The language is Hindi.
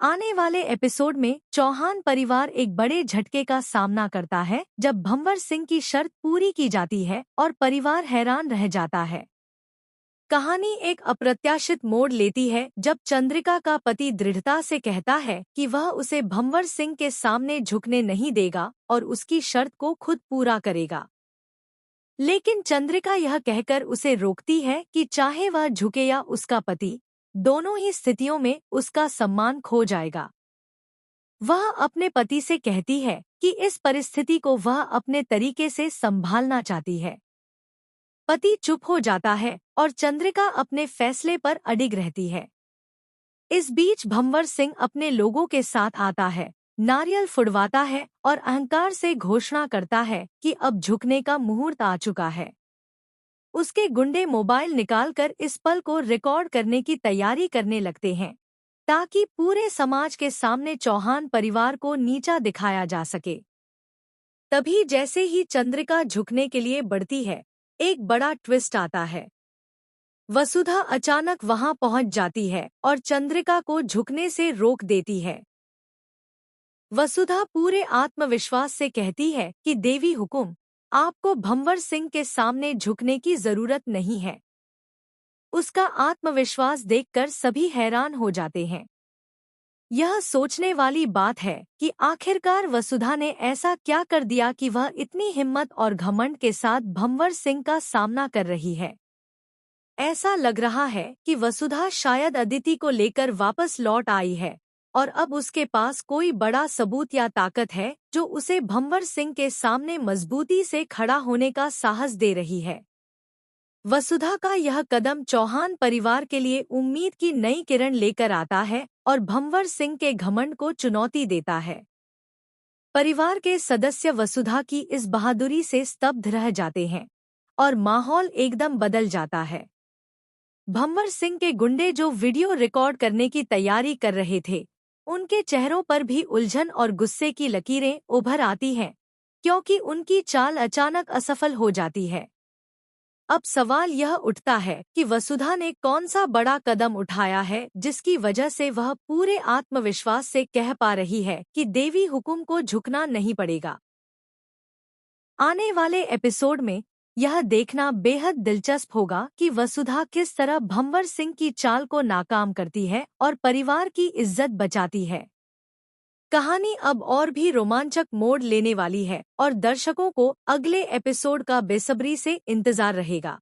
आने वाले एपिसोड में चौहान परिवार एक बड़े झटके का सामना करता है जब भंवर सिंह की शर्त पूरी की जाती है और परिवार हैरान रह जाता है। कहानी एक अप्रत्याशित मोड़ लेती है जब चंद्रिका का पति दृढ़ता से कहता है कि वह उसे भंवर सिंह के सामने झुकने नहीं देगा और उसकी शर्त को खुद पूरा करेगा। लेकिन चंद्रिका यह कहकर उसे रोकती है कि चाहे वह झुके या उसका पति, दोनों ही स्थितियों में उसका सम्मान खो जाएगा। वह अपने पति से कहती है कि इस परिस्थिति को वह अपने तरीके से संभालना चाहती है। पति चुप हो जाता है और चंद्रिका अपने फैसले पर अडिग रहती है। इस बीच भंवर सिंह अपने लोगों के साथ आता है, नारियल फुड़वाता है और अहंकार से घोषणा करता है कि अब झुकने का मुहूर्त आ चुका है। उसके गुंडे मोबाइल निकालकर इस पल को रिकॉर्ड करने की तैयारी करने लगते हैं ताकि पूरे समाज के सामने चौहान परिवार को नीचा दिखाया जा सके। तभी जैसे ही चंद्रिका झुकने के लिए बढ़ती है, एक बड़ा ट्विस्ट आता है। वसुधा अचानक वहां पहुंच जाती है और चंद्रिका को झुकने से रोक देती है। वसुधा पूरे आत्मविश्वास से कहती है कि देवी हुकुम, आपको भंवर सिंह के सामने झुकने की जरूरत नहीं है। उसका आत्मविश्वास देखकर सभी हैरान हो जाते हैं। यह सोचने वाली बात है कि आखिरकार वसुधा ने ऐसा क्या कर दिया कि वह इतनी हिम्मत और घमंड के साथ भंवर सिंह का सामना कर रही है। ऐसा लग रहा है कि वसुधा शायद अदिति को लेकर वापस लौट आई है और अब उसके पास कोई बड़ा सबूत या ताकत है जो उसे भंवर सिंह के सामने मजबूती से खड़ा होने का साहस दे रही है। वसुधा का यह कदम चौहान परिवार के लिए उम्मीद की नई किरण लेकर आता है और भंवर सिंह के घमंड को चुनौती देता है। परिवार के सदस्य वसुधा की इस बहादुरी से स्तब्ध रह जाते हैं और माहौल एकदम बदल जाता है। भंवर सिंह के गुंडे जो वीडियो रिकॉर्ड करने की तैयारी कर रहे थे, उनके चेहरों पर भी उलझन और गुस्से की लकीरें उभर आती हैं, क्योंकि उनकी चाल अचानक असफल हो जाती है। अब सवाल यह उठता है कि वसुधा ने कौन सा बड़ा कदम उठाया है जिसकी वजह से वह पूरे आत्मविश्वास से कह पा रही है कि देवी हुकुम को झुकना नहीं पड़ेगा। आने वाले एपिसोड में यह देखना बेहद दिलचस्प होगा कि वसुधा किस तरह भंवर सिंह की चाल को नाकाम करती है और परिवार की इज्जत बचाती है। कहानी अब और भी रोमांचक मोड़ लेने वाली है और दर्शकों को अगले एपिसोड का बेसब्री से इंतजार रहेगा।